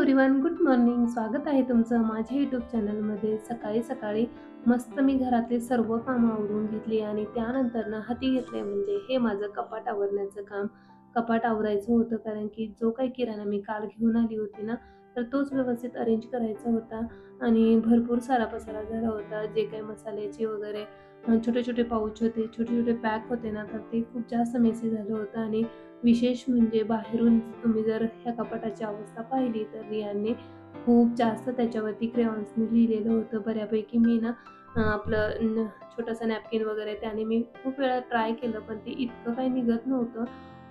Everyone, good morning. स्वागत आहे तुमचं माझ्या यूट्यूब चॅनलमध्ये. सकाळी सकाळी मस्त मी घरातले सर्व कामं आवरून घेतली आणि त्यानंतर ना हाती घेतले म्हणजे हे माझं कपाट आवरण्याचं काम. कपाट आवरायचं होतं कारण की जो काही किराणा मी काल घेऊन आली होती ना, तर तोच व्यवस्थित अरेंज करायचा होता आणि भरपूर सारा पसारा झाला होता. जे काही मसाल्याचे वगैरे छोटे छोटे पाऊच होते, छोटे छोटे पॅक होते ना, तर ते खूप जास्त मेसी झालं होतं. आणि विशेष म्हणजे बाहेरून तुम्ही जर ह्या कपाटाची अवस्था पाहिली तर रियाने खूप जास्त त्याच्यावरती क्रेयॉन्सने लिहिलेलं होतं. बऱ्यापैकी मी ना छोटासा नॅपकिन वगैरे त्याने मी खूप वेळा ट्राय केलं, पण ते इतकं काही निघत नव्हतं.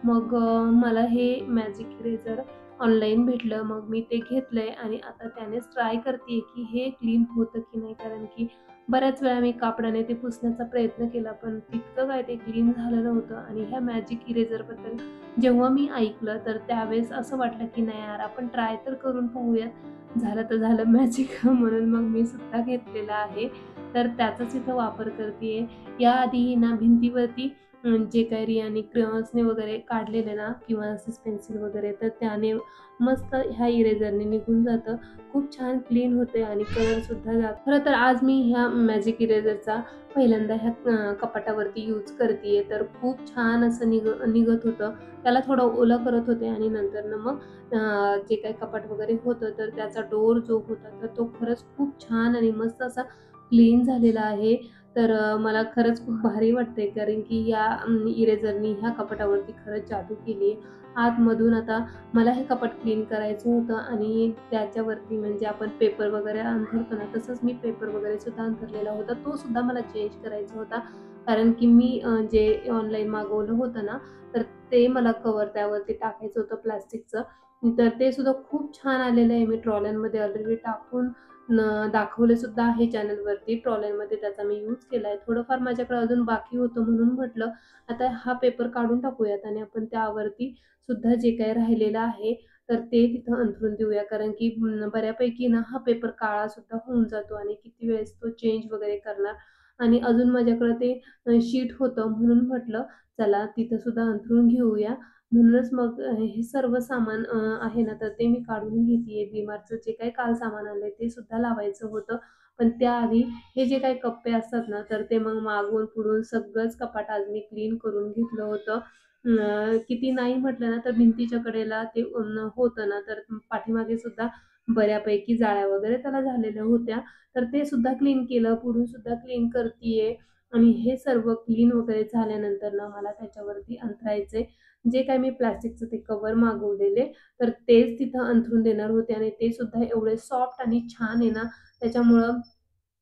मग मला हे मॅजिक इरेजर ऑनलाईन भेटलं. मग मी ते घेतलंय आणि आता त्यानेच ट्राय करते की हे क्लीन होतं की नाही, कारण की बऱ्याच वेळा मी कापडाने ते पुसण्याचा प्रयत्न केला, पण तितकं काय ते क्लीन झालं नव्हतं. आणि ह्या मॅजिक इरेजरबद्दल जेव्हा मी ऐकलं तर त्यावेळेस असं वाटलं की नाही यार, आपण ट्राय तर करून पाहूयात, झालं तर झालं मॅजिक. म्हणून मग मी सुद्धा घेतलेला आहे. तर त्याचाच इथं वापर करते. याआधी ना भिंतीवरती जे काही रियाने क्रेयॉन्सने वगैरे काढलेले ना किंवा पेन्सिल वगैरे, तर त्याने मस्त ह्या इरेजरने निघून जातं. खूप छान क्लीन होते आणि कलरसुद्धा जातो. खरं तर आज मी ह्या मॅजिक इरेजरचा पहिल्यांदा ह्या कपाटावरती यूज करते तर खूप छान असं निघत होतं. त्याला थोडं ओलं करत होते आणि नंतरनं मग जे काही कपाट वगैरे होतं तर त्याचा डोर जो होता तर तो खरंच खूप छान आणि मस्त असा क्लीन झालेला आहे. तर मला खरंच खूप भारी वाटतंय कारण की या इरेजरनी ह्या कपाटावरती खरंच जादू केली आहे. आतमधून आता मला हे कपाट क्लीन करायचं होतं आणि त्याच्यावरती म्हणजे आपण पेपर वगैरे अंथरतो ना, तसंच मी पेपर वगैरे सुद्धा अंथरलेला होता. तो सुद्धा मला चेंज करायचा होता. कारण की मी जे ऑनलाईन मागवलं होतं ना, तर ते मला कव्हर त्यावरती टाकायचं होतं प्लास्टिकचं. तर ते सुद्धा खूप छान आलेलं आहे. मी ट्रॉल्यांमध्ये ऑलरेडी टाकून दाखवले सुद्धा आहे चॅनलवरती. ट्रॉल्यांमध्ये त्याचा मी यूज केलाय. थोडंफार माझ्याकडे अजून बाकी होतं म्हणून म्हटलं आता हा पेपर काढून टाकूयात आणि आपण त्यावरती सुद्धा जे काही राहिलेलं आहे तर ते तिथं अंथरून देऊया. कारण की बऱ्यापैकी ना हा पेपर काळा सुद्धा होऊन जातो आणि किती वेळेस तो चेंज वगैरे करणार. आणि अजून माझ्याकडे ते शीट होतं म्हणून म्हटलं चला तिथं सुद्धा अंथरून घेऊया. म्हणूनच मग हे सर्व सामान आहे ना, तर ते मी काढून घेतेय. डी-मार्टचं जे काही काल सामान आणलंय ते सुद्धा लावायचं होतं. पण त्याआधी हे जे काही कप्पे असतात ना, तर ते मग मागून पुढून सगळंच कपाट आज मी क्लीन करून घेतलं होतं. किती नाही म्हटलं ना, तर भिंतीच्या कडेला ते होतं ना, तर पाठीमागे सुद्धा बऱ्यापैकी जाळ्या वगैरे त्याला झालेल्या होत्या. तर ते सुद्धा क्लीन केलं. पुढून सुद्धा क्लीन करतीये आणि हे सर्व क्लीन वगैरे झाल्यानंतर ना, मला त्याच्यावरती अंथरायचंय. जे काही मी प्लास्टिकचं ते कव्हर मागवलेले, तर तेच तिथं अंथरून देणार होते आणि ते सुद्धा एवढे सॉफ्ट आणि छान आहे ना, त्याच्यामुळं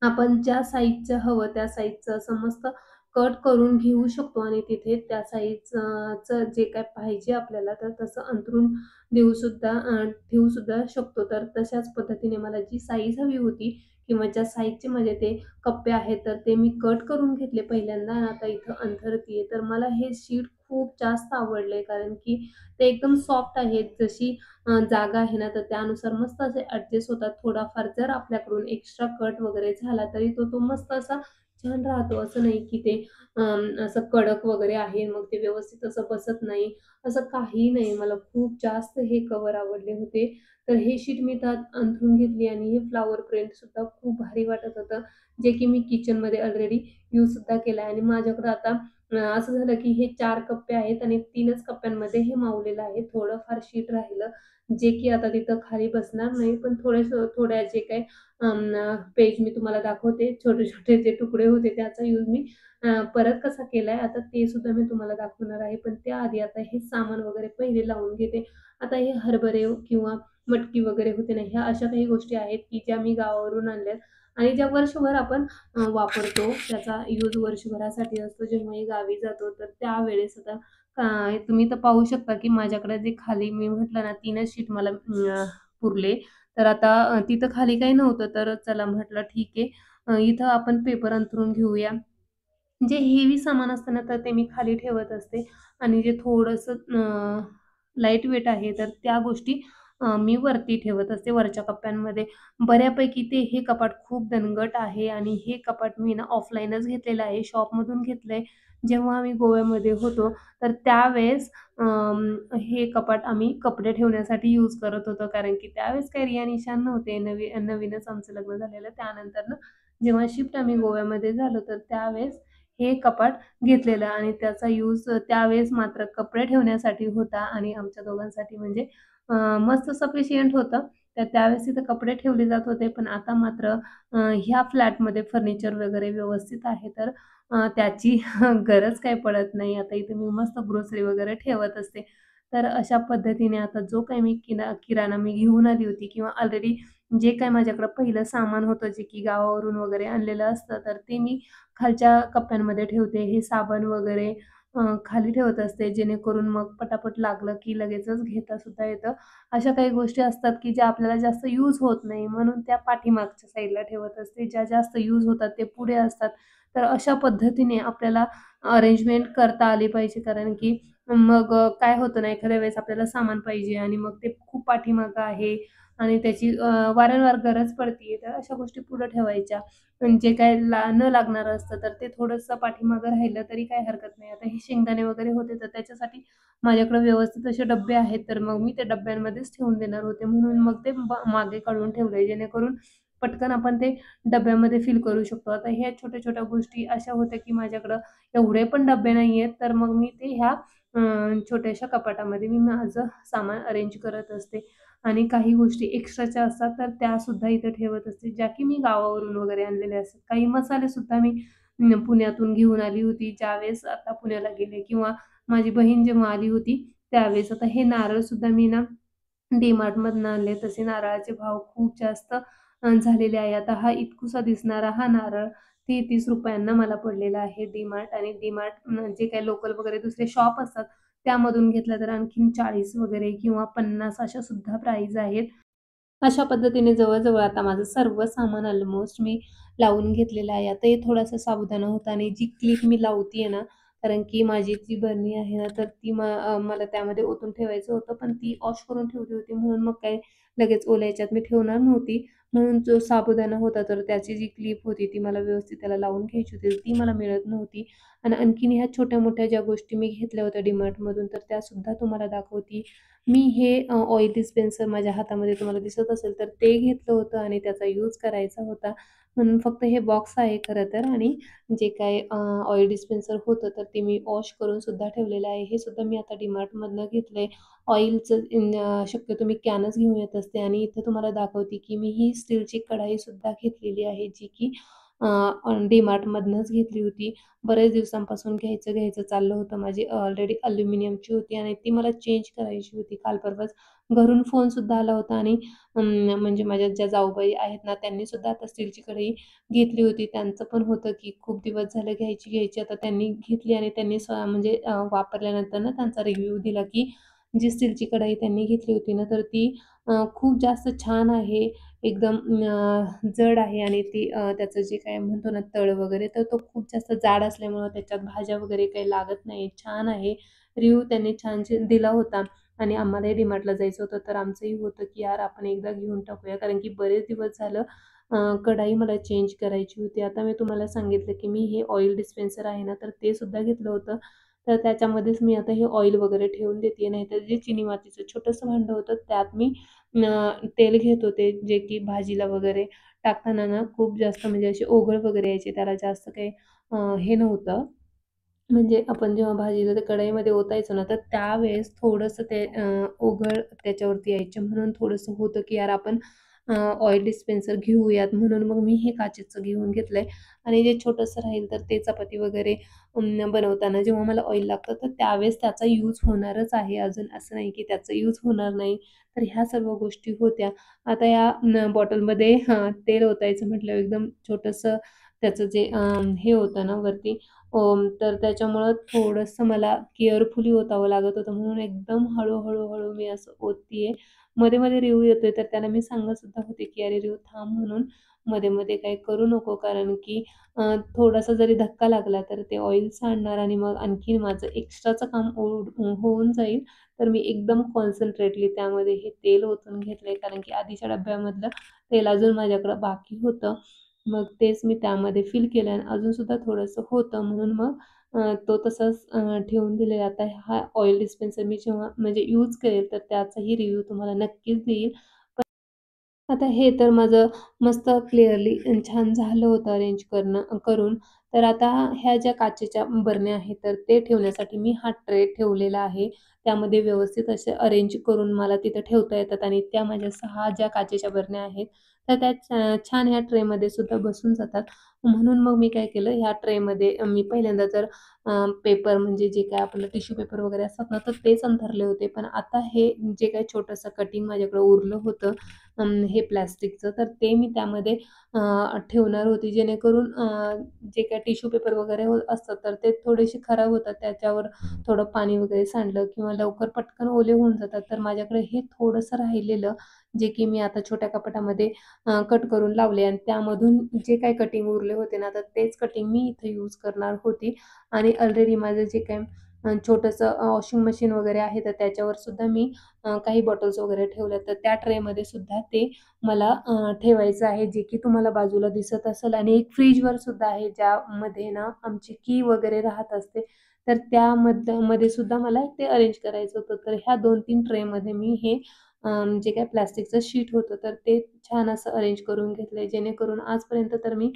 आपण ज्या साईजचं हवं त्या साईजचं असं मस्त कट करून घेऊ शकतो आणि तिथे त्या साईजचं जे काही पाहिजे आपल्याला तर तसं अंथरून ठेवू सुद्धा शकतो. तर तशाच पद्धतीने मला जी साईज हवी होती किंवा ज्या साईजचे माझे ते कप्पे आहेत, तर ते मी कट करून घेतले पहिल्यांदा आणि आता इथं अंथरतीये. तर मला हे शीट खूप जास्त आवडले कारण की ते एकदम सॉफ्ट आहेत. जशी जागा आहे ना, तर त्यानुसार मस्त असे ॲडजस्ट होतात. थोडाफार जर आपल्याकडून एक्स्ट्रा कट वगैरे झाला, तरी तो मस्त असा छान राहतो. असं नाही की ते असं कडक वगैरे आहे, मग ते व्यवस्थित असं बसत नाही, असं काहीही नाही. मला खूप जास्त हे कव्हर आवडले होते. तर हे शीट मी त्यात अंथरून घेतली आणि हे फ्लॉवर प्रिंटसुद्धा खूप भारी वाटत होतं, जे की मी किचनमध्ये ऑलरेडी यूजसुद्धा केलं आहे. आणि माझ्याकडं आता असं झालं की हे 4 कप्पे आहेत आणि 3च कप्प्यांमध्ये हे मावलेलं आहे. थोडंफार शीट राहिलं, जे की आता तिथं खाली बसणार नाही. पण थोड्या जे काही पेज मी तुम्हाला दाखवते, छोटे-छोटे जे तुकडे होते त्याचा यूज मी परत कसा केलाय, आता ते सुद्धा मी तुम्हाला दाखवणार आहे. पण त्याआधी आता हे सामान वगैरे पहिले लावून घेते. आता हे हरभरे किंवा मटकी वगैरे होते ना, ह्या अशा काही गोष्टी आहेत की ज्या मी गावावरून आणल्यात आणि ज्या वर्षभर आपण वापरतो. त्याचा यूज वर्षभरासाठी असतो. जेव्हाही गावी जातो तर त्यावेळेस आता तुम्ही तर पाहू शकता की माझ्याकडे जे खाली मी म्हटलं ना 3च शीट मला पुरले. तर आता तिथं खाली काही नव्हतं, तर चला म्हटलं ठीक आहे. इथं आपण पेपर अंथरून घेऊया. जे हेवी सामान असतं ना, तर ते मी खाली ठेवत असते आणि जे थोडंसं लाईट वेट आहे, तर त्या गोष्टी मी वरती ठेवत असते वरच्या कप्प्यांमध्ये. बऱ्यापैकी ते हे कपाट खूप दणकट आहे आणि हे कपाट मी ना ऑफलाईनच घेतलेलं आहे, शॉपमधून घेतलंय. जेव्हा आम्ही गोव्यामध्ये होतो, तर त्यावेळेस हे कपाट आम्ही कपडे ठेवण्यासाठी यूज करत होतो. कारण की त्यावेळेस काही रिया-निशाण नव्हते. नवीनच आमचं लग्न झालेलं. त्यानंतरनं जेव्हा शिफ्ट आम्ही गोव्यामध्ये झालो, तर त्यावेळेस हे कपाट घेतलेलं आणि त्याचा यूज त्यावेळेस मात्र कपडे ठेवण्यासाठी होता आणि आमच्या दोघांसाठी म्हणजे मस्त सफिशियंट होतं. तर त्यावेळेस तिथं कपडे ठेवले जात होते. पण आता मात्र ह्या फ्लॅटमध्ये फर्निचर वगैरे व्यवस्थित आहे, तर त्याची गरज काही पडत नाही. आता इथे मी मस्त ग्रोसरी वगैरे ठेवत असते. तर अशा पद्धतीने आता जो काही मी किराणा मी घेऊन आली होती किंवा ऑलरेडी जे काही माझ्याकडं पहिलं सामान होतं, जे की गावावरून वगैरे आणलेलं असतं, तर ते मी खालच्या कप्प्यांमध्ये ठेवते. हे साबण वगैरे खाली ठेवत असते, जेणेकरून मग पटापट लागलं की लगेचच घेता सुद्धा येतं. अशा काही गोष्टी असतात, की ज्या आपल्याला जास्त यूज होत नाही, म्हणून त्या पाठीमागच्या साईडला ठेवत असते. ज्या जास्त यूज होतात ते पुढे असतात. तर अशा पद्धतीने आपल्याला अरेंजमेंट करता आली पाहिजे. कारण की मग काय होतं ना, एखाद्या वेळेस आपल्याला सामान पाहिजे आणि मग ते खूप पाठीमागं आहे आणि त्याची वारंवार गरज पडतीये, तर अशा गोष्टी पुढे ठेवायच्या. पण जे काही न लागणारं असतं, तर ते थोडंसं पाठीमागं राहिलं तरी काही हरकत नाही. आता हे शेंगदाणे वगैरे होते, तर त्याच्यासाठी माझ्याकडे व्यवस्थित असे डब्बे आहेत, तर मग मी ते डब्यांमध्येच ठेवून देणार होते. म्हणून मग ते मागे काढून ठेवले, जेणेकरून पटकन आपण ते डब्यामध्ये फिल करू शकतो. आता ह्या छोट्या-छोट्या गोष्टी अशा होत्या, की माझ्याकडं एवढे पण डब्बे नाहीयेत, तर मग मी ते ह्या छोट्याशा कपाटामध्ये मी माझं सामान अरेंज करत असते. आणि काही गोष्टी एक्स्ट्राच्या असतात, तर त्यासुद्धा इथे ठेवत असते, ज्या की मी गावावरून वगैरे आणलेल्या असतात. काही मसालेसुद्धा मी पुण्यातून घेऊन आली होती, ज्यावेळेस आता पुण्याला गेले किंवा माझी बहीण जेव्हा आली होती, त्यावेळेस. आता हे नारळसुद्धा मी ना डी-मार्टमधनं आणले. तसे नारळाचे भाव खूप जास्त झालेले आहे. आता हा इतकुसा दिसणारा हा नारळ ₹30 मला पडलेला आहे. डी-मार्ट आणि डी-मार्ट जे काही लोकल वगैरे दुसरे शॉप असतात, त्यामधून घेतला तर आणखीन 40 वगैरे किंवा 50 अशा सुद्धा प्राईज आहेत. अशा पद्धतीने जवळ-जवळ आता माझं सर्व सामान ऑलमोस्ट मी लावून घेतलेलं आहे. आता हे थोडासा साबुदाणा होता आणि जी क्लिप मी लावतीये ना, कारण की माझी जी बरणी आहे ना, तर ती मला त्यामध्ये ओतून ठेवायचं होतं, पण ती वॉश करून ठेवली होती. म्हणून मग काय लगेच ओल्या ह्याच्यात मी ठेवणार नव्हती. म्हणून जो साबुदाणा होता, तर त्याची जी क्लिप होती, ती मला व्यवस्थित त्याला लावून घ्यायची होती. ती मला मिळत नव्हती. आणि आणखीन ह्या छोट्या-मोठ्या ज्या गोष्टी मी घेतल्या होत्या DMartमधून, तर त्यासुद्धा तुम्हाला दाखवते. मी हे ऑइल डिस्पेन्सर माझ्या हातामध्ये तुम्हाला दिसत असेल, तर ते घेतलं होतं आणि त्याचा यूज करायचा होता. म्हणून फक्त हे बॉक्स आहे खरं तर आणि जे काही ऑइल डिस्पेन्सर होतं, तर ते मी वॉश करून सुद्धा ठेवलेलं आहे. हे सुद्धा मी आता DMartमधनं घेतलंय. ऑइलचं शक्यतो मी कॅनच घेऊन येत असते आणि इथं तुम्हाला दाखवते, की मी ही स्टीलची कढाईसुद्धा घेतलेली आहे, जी की DMartमधनंच घेतली होती. बरेच दिवसांपासून घ्यायचं चाललं होतं. माझी ऑलरेडी अॅल्युमिनियमची होती आणि ती मला चेंज करायची होती. काल परवाच घरून फोनसुद्धा आला होता आणि म्हणजे माझ्या ज्या जाऊबाई आहेत ना, त्यांनी सुद्धा आता स्टीलची कढई घेतली होती. त्यांचं पण होतं, की खूप दिवस झाले घ्यायची. आता त्यांनी घेतली आणि त्यांनी म्हणजे वापरल्यानंतर ना त्यांचा रिव्ह्यू दिला, की जी स्टीलची कढई त्यांनी घेतली होती ना, तर ती खूप जास्त छान आहे. एकदम जड आहे आणि ती त्याचं जे काही म्हणतो ना तळ वगैरे, तर तो खूप जास्त जाड असल्यामुळं त्याच्यात भाज्या वगैरे काही लागत नाही. छान आहे. रिव्ह्यू त्यांनी छान दिला होता आणि आम्हालाही डी-मार्टला जायचं होतं, तर आमचंही होतं, की यार आपण एकदा घेऊन टाकूया. कारण की बरेच दिवस झालं कढाई मला चेंज करायची होती. आता मी तुम्हाला सांगितलं, की मी हे ऑइल डिस्पेन्सर आहे ना, तर ते सुद्धा घेतलं होतं. तर त्याच्यामध्येच मी आता हे ऑइल वगैरे ठेवून देते. नाहीतर जे चिनी मातीचं छोटंसं भांडं होतं, त्यात मी तेल घेत होते, जे की भाजीला वगैरे टाकताना ना खूप जास्त म्हणजे असे ओघळ वगैरे यायचे. त्याला जास्त काही हे नव्हतं. म्हणजे आपण जेव्हा भाजीला ते कढईमध्ये ओतायचो ना, तर त्यावेळेस थोडंसं ते ओघळ त्याच्यावरती यायचे. म्हणून थोडंसं होतं, की यार आपण ऑइल डिस्पेन्सर घेऊयात. म्हणून मग मी हे काचेचं घेऊन घेतलंय आणि जे छोटंसं राहील, तर ते चपाती वगैरे बनवताना जेव्हा मला ऑइल लागतं, तर त्यावेळेस त्याचा यूज होणारच आहे. अजून असं नाही, की त्याचा यूज होणार नाही. तर ह्या सर्व गोष्टी होत्या. आता या बॉटलमध्ये तेल ओतायचं म्हटल्यावर एकदम छोटंसं त्याचं जे हे होतं ना वरती तर त्याच्यामुळं थोडंसं मला केअरफुली ओतावं लागत होतं. म्हणून एकदम हळू-हळू मी असं ओततीये. मध्ये-मध्ये रिव्ह्यू येतोय, तर त्याला मी सांगत सुद्धा होते, की "अरे रिव्ह्यू थांब म्हणून, मध्ये-मध्ये काही करू नको." कारण की थोडासा जरी धक्का लागला, तर ते ऑइल सांडणार आणि मग आणखीन माझं एक्स्ट्राचं काम होऊन जाईल. तर मी एकदम कॉन्सन्ट्रेटली त्यामध्ये हे तेल ओतून घेतलंय, कारण की आधीच्या डब्यामधलं तेल अजून माझ्याकडं बाकी होतं. मग तेच मी त्यामध्ये फिल केलं आणि अजूनसुद्धा थोडंसं होतं, म्हणून मग तो तसाच ठेवून दिलेला. आता हा ऑइल डिस्पेन्सर मी जेव्हा म्हणजे यूज करेल, तर त्याचाही रिव्ह्यू तुम्हाला नक्कीच देईल. आता हे तर माझं मस्त क्लिअरली छान झालं होतं करून. तर आता ह्या ज्या काचेच्या बरण्या आहेत, तर ते ठेवण्यासाठी मी हा ट्रे ठेवलेला आहे. त्यामध्ये व्यवस्थित असे अरेंज करून मला तिथं ठेवता येतात आणि त्या माझ्या 6 ज्या काचेच्या बरण्या आहेत, तर त्या छान ह्या ट्रेमध्ये सुद्धा बसून जातात. म्हणून मग मी काय केलं, ह्या ट्रेमध्ये मी पहिल्यांदा तर पेपर म्हणजे जे काही आपलं टिश्यू पेपर वगैरे असतात ना, तर तेच अंथरले होते. पण आता हे जे काही छोटंसं कटिंग माझ्याकडे उरलं होतं, हे प्लास्टिकचं, तर ते मी त्यामध्ये ठेवणार होती, जेणेकरून जे काही टिश्यू पेपर वगैरे असतात, तर ते थोडेसे खराब होतात. त्याच्यावर थोडं पाणी वगैरे सांडलं किंवा लवकर पटकन ओले होऊन जातात. तर माझ्याकडे हे थोडंसं राहिलेलं, जे की मी आता छोट्या कपाटामध्ये कट करून लावले आणि त्यामधून जे काही कटिंग उरले होते ना, तर तेच कटिंग मी इथे यूज करणार होती आणि ऑलरेडी माझं जे काही छोटंसं वॉशिंग मशीन वगैरे आहे, तर त्याच्यावर सुद्धा मी काही बॉटल्स वगैरे ठेवल्या. तर त्या ट्रेमध्ये सुद्धा ते मला ठेवायचं आहे, जे की तुम्हाला बाजूला दिसत असेल आणि एक फ्रिजवर सुद्धा आहे, ज्यामध्ये ना आमची की वगैरे राहत असते. तर मध्ये सुद्धा मला ते अरेंज करायचं होतं. तर ह्या 2-3 ट्रेमध्ये मी हे जे काही प्लास्टिकचं शीट होतं, तर ते छान असं अरेंज करून घेतलंय. जेणेकरून आजपर्यंत तर मी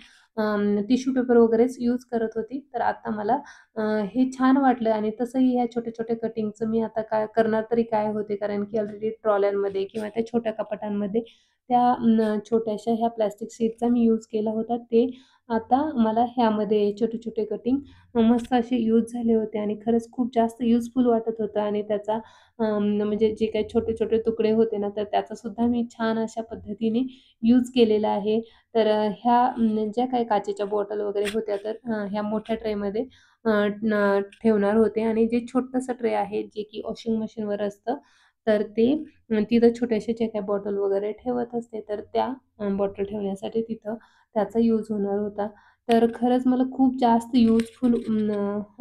टिश्यू पेपर वगैरेच यूज करत होती. तर आता मला अ, हे छान वाटलं आणि तसंही ह्या छोट्या-छोट्या कटिंगचं मी आता काय करणार तरी काय होते, कारण की ऑलरेडी ट्रॉल्यांमध्ये किंवा त्या छोट्या कपाटांमध्ये त्या छोट्याशा ह्या प्लास्टिक शीटचा मी यूज केला होता. ते आता मला ह्यामध्ये छोटे-छोटे कटिंग मस्त असे यूज झाले होते आणि खरंच खूप जास्त युजफुल वाटत होतं आणि त्याचा म्हणजे जे काही छोटे-छोटे तुकडे होते ना, तर त्याचासुद्धा मी छान अशा पद्धतीने यूज केलेला आहे. तर ह्या ज्या काही काचेच्या बॉटल वगैरे होत्या, तर ह्या मोठ्या ट्रेमध्ये अ, ठेवणार होते आणि जे छोटंसं ट्रे आहे, जे की वॉशिंग मशीनवर असतं, तर ते तिथं छोट्याशा ज्या काही बॉटल वगैरे ठेवत असते, तर त्या बॉटल ठेवण्यासाठी तिथं त्याचा यूज होणार होता. तर खरंच मला खूप जास्त युजफुल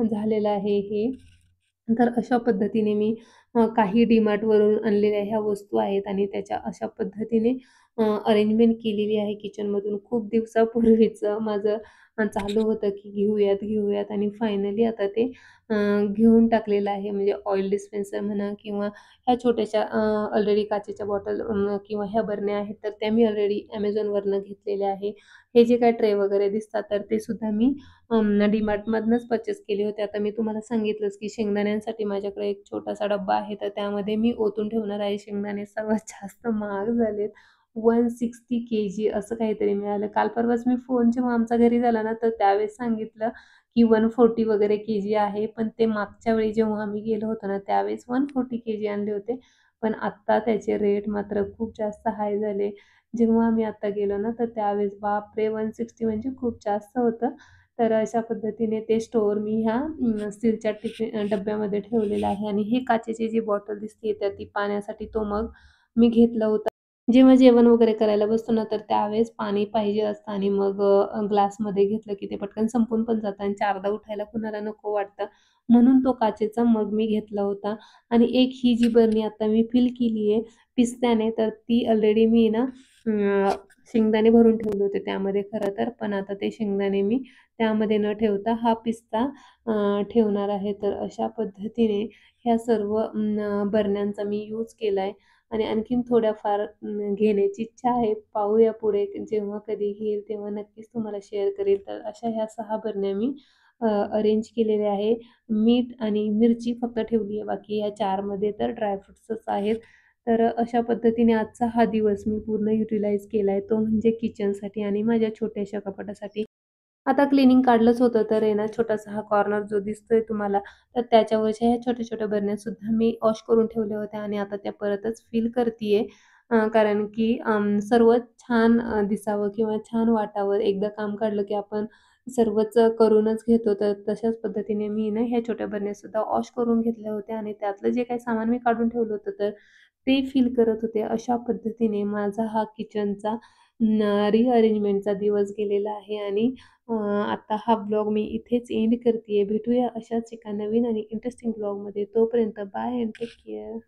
झालेलं आहे हे. तर अशा पद्धतीने मी काही DMartवरून आणलेल्या ह्या वस्तू आहेत आणि त्याच्या अशा पद्धतीने अरेंजमेंट केलेली आहे किचनमधून. खूप दिवसापूर्वीचं माझं चालू होतं की घेऊयात, घेऊयात आणि फायनली आता ते घेऊन टाकलेलं आहे. म्हणजे ऑइल डिस्पेन्सर म्हणा किंवा ह्या छोट्याशा ऑलरेडी काचेच्या बॉटल किंवा ह्या बरण्या आहेत, तर त्या मी ऑलरेडी Amazonवरनं घेतलेल्या आहे. हे जे काही ट्रे वगैरे दिसतात, तर ते सुद्धा मी DMartमधनंच परचेस केले होते. आता मी तुम्हाला सांगितलंच, की शेंगदाण्यांसाठी माझ्याकडे एक छोटासा डब्बा आहे, तर त्यामध्ये मी ओतून ठेवणार आहे. शेंगदाणे सर्वात जास्त महाग झालेत. 160 केजी असं काहीतरी मिळालं. काल परवाच मी फोन जेव्हा आमचा घरी झाला ना, तर त्यावेळेस सांगितलं, की 140 वगैरे केजी आहे. पण ते मागच्या वेळी जेव्हा आम्ही गेलो होतो ना, त्यावेळेस 140 केजी आणले होते. पण आत्ता त्याचे रेट मात्र खूप जास्त हाय झाले. जेव्हा आम्ही आत्ता गेलो ना, तर त्यावेळेस बापरे! 160 म्हणजे खूप जास्त होतं. तर अशा पद्धतीने ते स्टोअर मी ह्या स्टीलच्या डब्यामध्ये ठेवलेलं आहे आणि हे काचेची जी बॉटल दिसते तर ती पाण्यासाठी तो मग मी घेतला होता. जेव्हा जेवण वगैरे करायला बसतो ना, तर त्यावेळेस पाणी पाहिजे असतं आणि मग ग्लासमध्ये घेतलं की ते पटकन संपून पण जातं आणि चारदा उठायला कुणाला नको वाटतं. म्हणून तो काचेचा मग मी घेतला होता आणि एक ही जी बरणी आता मी फिल केली आहे पिस्त्याने, तर ती ऑलरेडी मी ना शेंगदाणे भरून ठेवले होते त्यामध्ये खरं तर. पण आता ते शेंगदाणे मी त्यामध्ये न ठेवता हा पिस्ता ठेवणार आहे. तर अशा पद्धतीने ह्या सर्व बरण्यांचा मी यूज केलाय आणि आणखीन थोड्याफार घेण्याची इच्छा आहे. पाहूया पुढे जेव्हा कधी घेईल तेव्हा नक्कीच तुम्हाला शेअर करेल. तर अशा ह्या 6 बरण्या मी अरेंज केलेल्या आहे. मीठ आणि मिरची फक्त ठेवली आहे. बाकी ह्या 4मध्ये तर ड्रायफ्रुट्सच आहेत. तर अशा पद्धतीने आजचा हा दिवस मी पूर्ण युटिलाइज केलाय. तो म्हणजे किचनसाठी आणि माझ्या छोट्याशा कपाटासाठी. आता क्लिनिंग काढलंच होतं, तर आहे ना छोटासा हा कॉर्नर जो दिसतोय तुम्हाला, तर त्याच्यावरच्या ह्या छोट्या-छोट्या बरण्यासुद्धा मी वॉश करून ठेवल्या होत्या आणि आता त्या परतच फिल करतीये. कारण की सर्व छान दिसावं किंवा छान वाटावं. एकदा काम काढलं की आपण सर्वच करूनच घेतो. तर तशाच पद्धतीने मी ना ह्या छोट्या बरण्यासुद्धा वॉश करून घेतल्या होत्या आणि त्यातलं जे काही सामान मी काढून ठेवलं होतं तर ते फिल करत होते. अशा पद्धतीने माझा हा किचनचा रिअरेंजमेंटचा दिवस गेलेला आहे आणि आता हा ब्लॉग मी इथेच एंड करते भेटूया अशाच एका नवीन आणि इंटरेस्टिंग ब्लॉगमध्ये. तोपर्यंत बाय अँड टेक केअर.